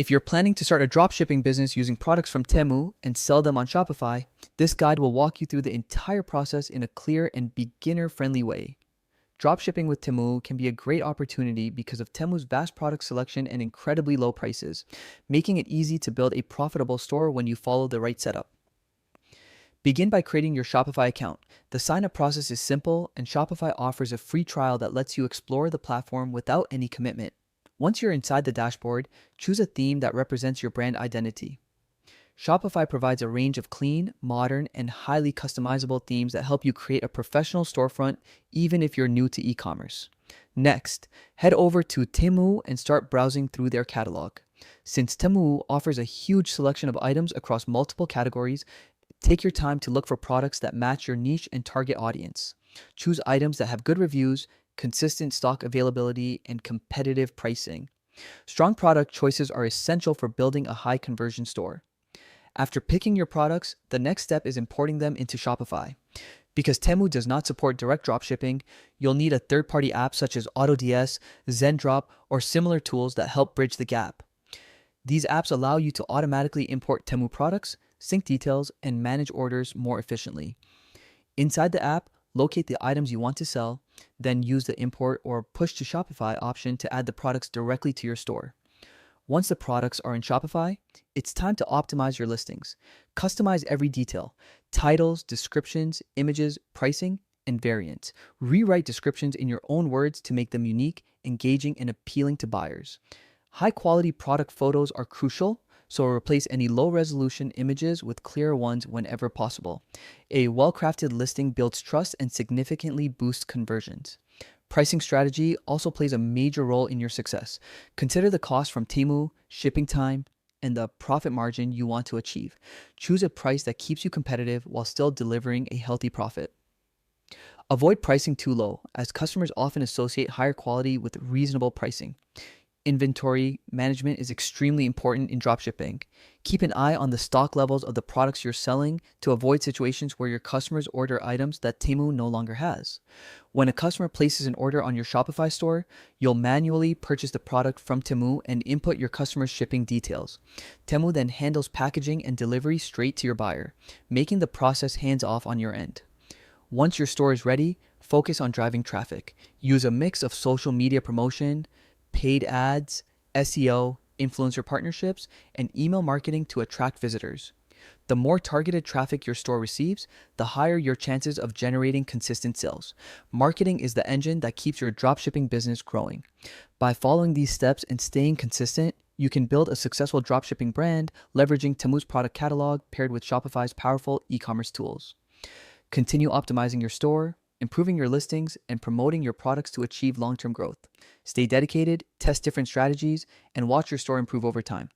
If you're planning to start a dropshipping business using products from Temu and sell them on Shopify, this guide will walk you through the entire process in a clear and beginner-friendly way. Dropshipping with Temu can be a great opportunity because of Temu's vast product selection and incredibly low prices, making it easy to build a profitable store when you follow the right setup. Begin by creating your Shopify account. The sign-up process is simple, and Shopify offers a free trial that lets you explore the platform without any commitment. Once you're inside the dashboard, choose a theme that represents your brand identity. Shopify provides a range of clean, modern, and highly customizable themes that help you create a professional storefront even if you're new to e-commerce. Next, head over to Temu and start browsing through their catalog. Since Temu offers a huge selection of items across multiple categories, take your time to look for products that match your niche and target audience. Choose items that have good reviews, consistent stock availability, and competitive pricing. Strong product choices are essential for building a high conversion store. After picking your products, the next step is importing them into Shopify. Because Temu does not support direct dropshipping, you'll need a third-party app such as AutoDS, ZenDrop, or similar tools that help bridge the gap. These apps allow you to automatically import Temu products, sync details, and manage orders more efficiently. Inside the app, locate the items you want to sell, then use the import or push to Shopify option to add the products directly to your store. Once the products are in Shopify, it's time to optimize your listings. Customize every detail: titles, descriptions, images, pricing, and variants. Rewrite descriptions in your own words to make them unique, engaging, and appealing to buyers. High-quality product photos are crucial, so replace any low-resolution images with clearer ones whenever possible. A well-crafted listing builds trust and significantly boosts conversions. Pricing strategy also plays a major role in your success. Consider the cost from Temu, shipping time, and the profit margin you want to achieve. Choose a price that keeps you competitive while still delivering a healthy profit. Avoid pricing too low, as customers often associate higher quality with reasonable pricing. Inventory management is extremely important in dropshipping. Keep an eye on the stock levels of the products you're selling to avoid situations where your customers order items that Temu no longer has. When a customer places an order on your Shopify store, you'll manually purchase the product from Temu and input your customer's shipping details. Temu then handles packaging and delivery straight to your buyer, making the process hands-off on your end. Once your store is ready, focus on driving traffic. Use a mix of social media promotion, paid ads, SEO, influencer partnerships, and email marketing to attract visitors. The more targeted traffic your store receives, the higher your chances of generating consistent sales. Marketing is the engine that keeps your dropshipping business growing. By following these steps and staying consistent, you can build a successful dropshipping brand, leveraging Temu's product catalog paired with Shopify's powerful e-commerce tools. Continue optimizing your store, improving your listings, and promoting your products to achieve long-term growth. Stay dedicated, test different strategies, and watch your store improve over time.